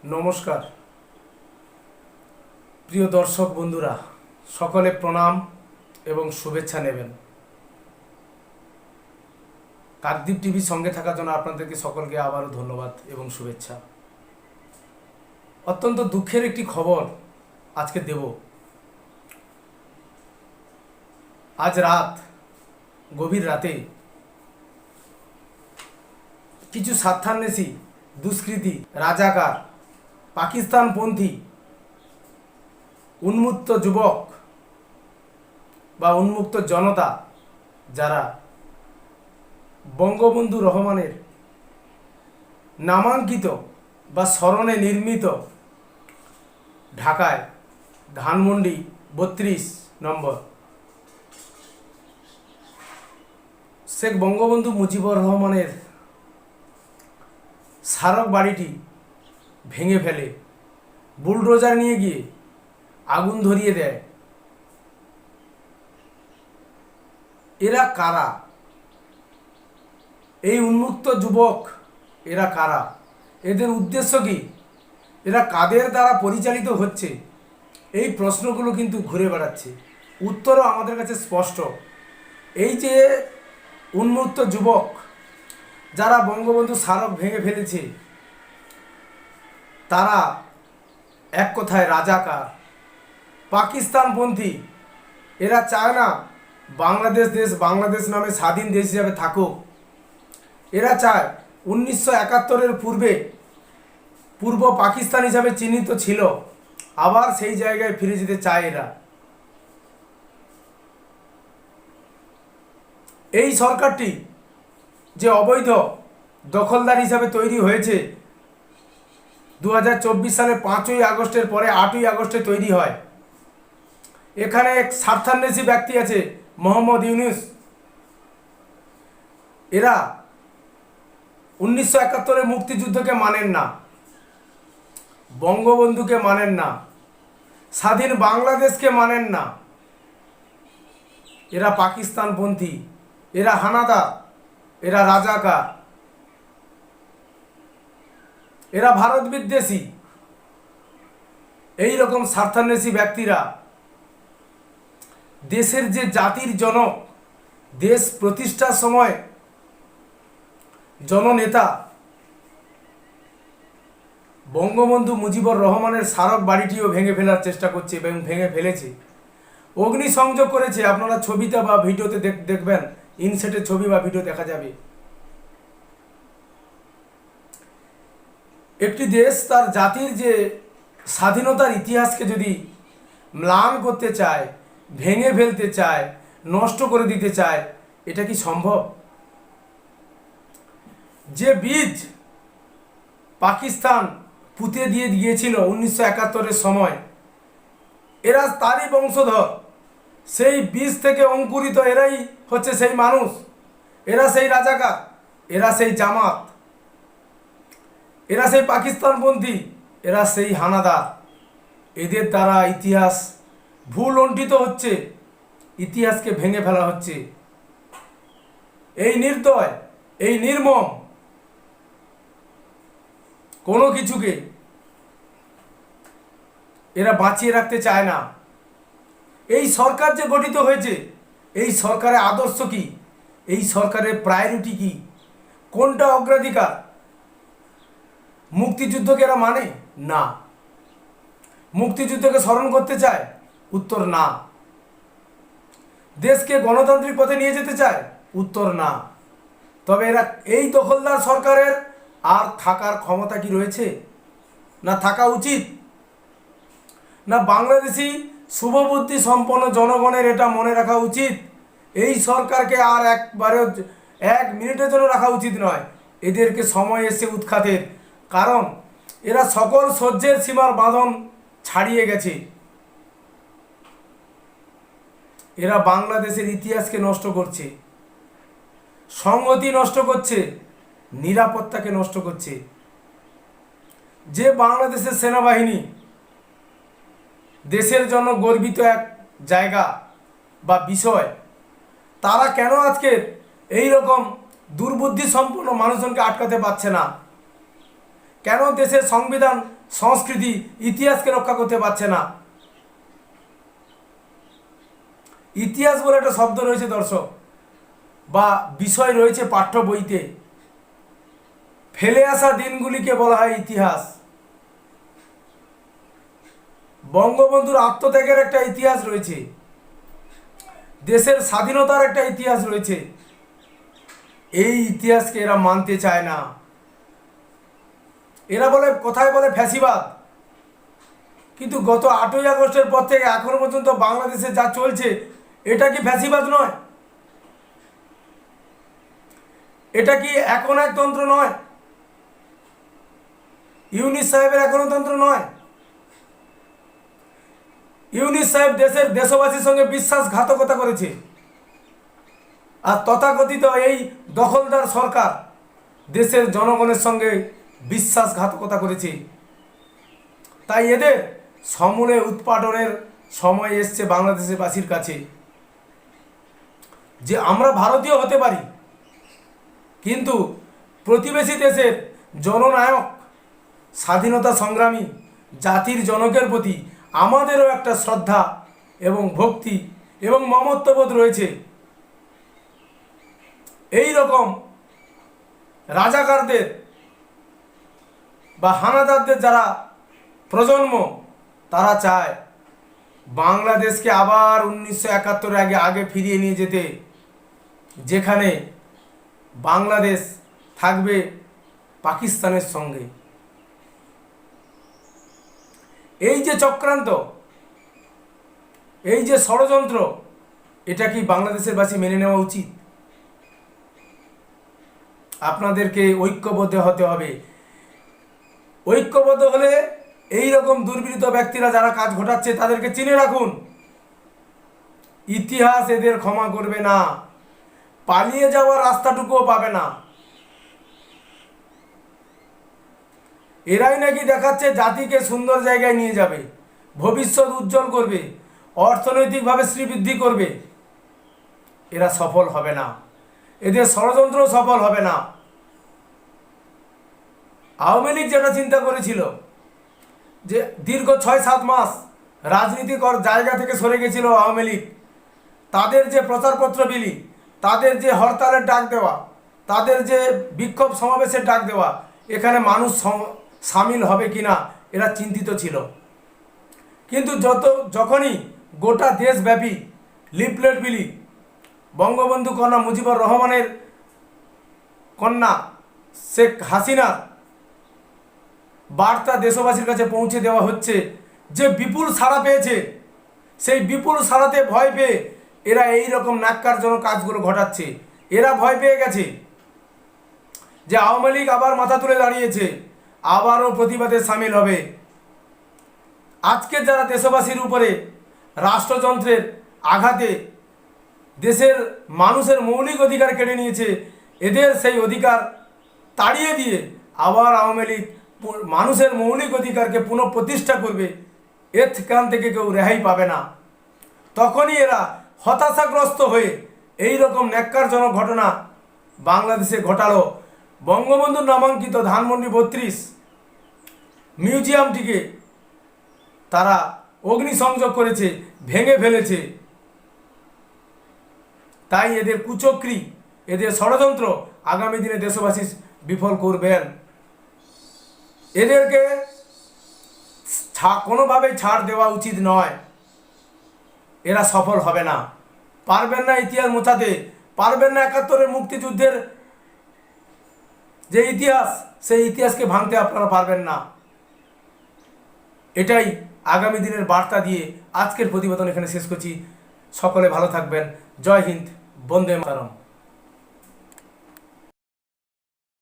নমস্কার প্রিয় দর্শক বন্ধুরা, সকলে প্রণাম এবং শুভেচ্ছা নেবেন। কাকদ্বীপ টিভির সঙ্গে থাকার জন্য আপনাদেরকে সকলকে আবারও ধন্যবাদ এবং শুভেচ্ছা। অত্যন্ত দুঃখের একটি খবর আজকে দেব। আজ গভীর রাতে কিছু স্বার্থান্বেষী, দুষ্কৃতী, রাজাকার, পাকিস্তানপন্থী, উন্মুক্ত যুবক বা উন্মুক্ত জনতা যারা বঙ্গবন্ধু রহমানের নামাঙ্কিত বা স্মরণে নির্মিত ঢাকায় ধানমন্ডি 32 নম্বর শেখ বঙ্গবন্ধু মুজিবুর রহমানের স্মারক বাড়িটি ভেঙে ফেলে, বুলডোজার নিয়ে গিয়ে আগুন ধরিয়ে দেয়। এরা কারা? এই উন্মুক্ত যুবক এরা কারা? এদের উদ্দেশ্য কি? এরা কাদের দ্বারা পরিচালিত হচ্ছে? এই প্রশ্নগুলো কিন্তু ঘুরে বেড়াচ্ছে। উত্তরও আমাদের কাছে স্পষ্ট। এই যে উন্মুক্ত যুবক যারা বঙ্গবন্ধু স্মারক ভেঙে ফেলেছে, তারা এক কথায় রাজাকার, পাকিস্তানপন্থী। এরা চায় না বাংলাদেশ নামে স্বাধীন দেশ হিসাবে থাকুক। এরা চায় 1971-এর পূর্ব পাকিস্তান হিসাবে চিহ্নিত ছিল, আবার সেই জায়গায় ফিরে যেতে চায় এরা। এই সরকারটি যে অবৈধ দখলদার হিসাবে তৈরি হয়েছে, 2024 সালে 5ই আগস্টের পরে 8ই আগস্টে তৈরি হয়। এখানে এক স্বার্থান্বেষী ব্যক্তি আছে, মোহাম্মদ ইউনূস। এরা 1971-এর মুক্তিযুদ্ধকে মানেন না, বঙ্গবন্ধুকে মানেন না, স্বাধীন বাংলাদেশকে মানেন না। এরা পাকিস্তানপন্থী, এরা হানাদার, এরা রাজাকার, এরা ভারত বিদ্বেষী। এই রকম স্বার্থান্বেষী ব্যক্তিরা দেশের যে জাতির জনক, দেশ প্রতিষ্ঠার সময় জননেতা বঙ্গবন্ধু মুজিবুর রহমানের স্মারক বাড়িটিও ভেঙে ফেলার চেষ্টা করছে এবং ভেঙে ফেলেছে। অগ্নিসংযোগ করেছে। আপনারা ছবিতে বা ভিডিওতে দেখবেন, ইনসেটে ছবি বা ভিডিও দেখা যাবে। একটি দেশ তার জাতির যে স্বাধীনতার ইতিহাসকে যদি ম্লান করতে চায়, ভেঙে ফেলতে চায়, নষ্ট করে দিতে চায়, এটা কি সম্ভব? যে বীজ পাকিস্তান পুঁতে দিয়ে গিয়েছিল 1971-এর সময়, এরা তারই বংশধর। সেই বীজ থেকে অঙ্কুরিত এরাই হচ্ছে সেই মানুষ। এরা সেই রাজাকার, এরা সেই জামাত, এরা সেই পাকিস্তানপন্থী, এরা সেই হানাদার। এদের দ্বারা ইতিহাস ভুল লণ্ঠিত হচ্ছে, ইতিহাসকে ভেঙে ফেলা হচ্ছে। এই নির্দয়, এই নির্মম কোনো কিছুকে এরা বাঁচিয়ে রাখতে চায় না। এই সরকার যে গঠিত হয়েছে, এই সরকারের আদর্শ কি? এই সরকারের প্রায়োরিটি কি? কোনটা অগ্রাধিকার? মুক্তিযুদ্ধকে এরা মানে না। মুক্তিযুদ্ধকে স্মরণ করতে চায়? উত্তর না। দেশকে গণতান্ত্রিক পথে নিয়ে যেতে চায়? উত্তর না। তবে এরা এই দখলদার সরকারের আর থাকার ক্ষমতা কি রয়েছে? না থাকা উচিত? না বাংলাদেশি শুভবুদ্ধি সম্পন্ন জনগণের এটা মনে রাখা উচিত, এই সরকারকে আর একবারেও 1 মিনিটের জন্য রাখা উচিত নয়। এদেরকে সময় এসে উৎখাতের, কারণ এরা সকল সহ্যের সীমার বাঁধন ছাড়িয়ে গেছে। এরা বাংলাদেশের ইতিহাসকে নষ্ট করছে, সংহতি নষ্ট করছে, নিরাপত্তাকে নষ্ট করছে। যে বাংলাদেশের সেনাবাহিনী দেশের জন্য গর্বিত এক জায়গা বা বিষয়, তারা কেন আজকে এই রকম দুর্বুদ্ধি সম্পন্ন মানুষজনকে আটকাতে পারছে না? কেন দেশের সংবিধান, সংস্কৃতি, ইতিহাসকে রক্ষা করতে পারছে না? ইতিহাস বলে একটা শব্দ রয়েছে দর্শক, বা বিষয় রয়েছে পাঠ্য বইতে। ফেলে আসা দিনগুলিকে বলা হয় ইতিহাস। বঙ্গবন্ধুর আত্মত্যাগের একটা ইতিহাস রয়েছে, দেশের স্বাধীনতার একটা ইতিহাস রয়েছে। এই ইতিহাসকে এরা মানতে চায় না। এরা বলে, কোথায় বলে ফ্যাসিবাদ, কিন্তু গত 8ই আগস্টের পর থেকে এখনো পর্যন্ত বাংলাদেশে যা চলছে, এটা কি ফ্যাসিবাদ নয়? এটা কি এখন একতন্ত্র নয়? ইউনিস সাহেবের একনতন্ত্র নয়? ইউনিস সাহেব দেশবাসীর সঙ্গে বিশ্বাসঘাতকতা করেছে, আর তথাকথিত এই দখলদার সরকার দেশের জনগণের সঙ্গে বিশ্বাসঘাতকতা করেছে। তাই এদের সমূলে উৎপাটনের সময় এসছে বাংলাদেশবাসীর কাছে, যে আমরা ভারতীয় হতে পারি, কিন্তু প্রতিবেশী দেশের জননায়ক, স্বাধীনতা সংগ্রামী, জাতির জনকের প্রতি আমাদেরও একটা শ্রদ্ধা এবং ভক্তি এবং মমত্ববোধ রয়েছে। এই রকম রাজাকারদের বা হানাদারদের যারা প্রজন্ম, তারা চায় বাংলাদেশকে আবার 1971 আগে ফিরিয়ে নিয়ে যেতে, যেখানে বাংলাদেশ থাকবে পাকিস্তানের সঙ্গে। এই যে চক্রান্ত, এই যে ষড়যন্ত্র, এটা কি বাংলাদেশের বাসী মেনে নেওয়া উচিত? আপনাদেরকে ঐক্যবদ্ধ হতে হবে। ঐক্যবদ্ধ হলে এই রকম দুর্বৃত্ত ব্যক্তিরা যারা কাজ ঘটাচ্ছে তাদেরকে চিনে রাখুন। ইতিহাস এদের ক্ষমা করবে না, পালিয়ে যাওয়ার রাস্তাটুকুও পাবে না। এরাই নাকি দেখাচ্ছে জাতিকে সুন্দর জায়গায় নিয়ে যাবে, ভবিষ্যৎ উজ্জ্বল করবে, অর্থনৈতিকভাবে শ্রীবৃদ্ধি করবে। এরা সফল হবে না, এদের ষড়যন্ত্র সফল হবে না। আওয়ামী লীগ যেটা চিন্তা করেছিল যে দীর্ঘ 6-7 মাস রাজনীতিকর জায়গা থেকে সরে গেছিল আওয়ামী লীগ, তাদের যে প্রচারপত্র বিলি, তাদের যে হরতালের ডাক দেওয়া, তাদের যে বিক্ষোভ সমাবেশের ডাক দেওয়া, এখানে মানুষ সামিল হবে কিনা এরা চিন্তিত ছিল। কিন্তু যখনই গোটা দেশব্যাপী লিফলেট বিলি, বঙ্গবন্ধু কন্যা মুজিবুর রহমানের কন্যা শেখ হাসিনার বার্তা দেশবাসীর কাছে পৌঁছে দেওয়া হচ্ছে, যে বিপুল সাড়া পেয়েছে, সেই বিপুল সাড়াতে ভয় পেয়ে এরা এই রকম ন্যাক্কারজনক কাজগুলো ঘটাচ্ছে। এরা ভয় পেয়ে গেছে যে আওয়ামী লীগ আবার মাথা তুলে দাঁড়িয়েছে, আবারও প্রতিবাদে সামিল হবে। আজকে যারা দেশবাসীর উপরে রাষ্ট্রযন্ত্রের আঘাতে দেশের মানুষের মৌলিক অধিকার কেড়ে নিয়েছে, এদের সেই অধিকার তাড়িয়ে দিয়ে আবার আওয়ামী লীগ মানুষের মৌলিক অধিকারকে পুনঃপ্রতিষ্ঠা করবে, এখান থেকে কেউ রেহাই পাবে না। তখনই এরা হতাশাগ্রস্ত হয়ে এই রকম ন্যাক্কারজনক ঘটনা বাংলাদেশে ঘটালো। বঙ্গবন্ধুর নামাঙ্কিত ধানমন্ডি 32 মিউজিয়ামটিকে তারা অগ্নিসংযোগ করেছে, ভেঙে ফেলেছে। তাই এদের কুচক্রি, এদের ষড়যন্ত্র আগামী দিনে দেশবাসী বিফল করবেন। এদেরকে কোনোভাবেই ছাড় দেওয়া উচিত নয়। এরা সফল হবে না, পারবেন না ইতিহাস মোছাতে, পারবেন না 71-এর মুক্তিযুদ্ধের যে ইতিহাস, সেই ইতিহাসকে ভাঙতে আপনারা পারবেন না। এটাই আগামী দিনের বার্তা দিয়ে আজকের প্রতিবেদন এখানে শেষ করছি। সকলে ভালো থাকবেন। জয় হিন্দ, বন্দে মাতরম।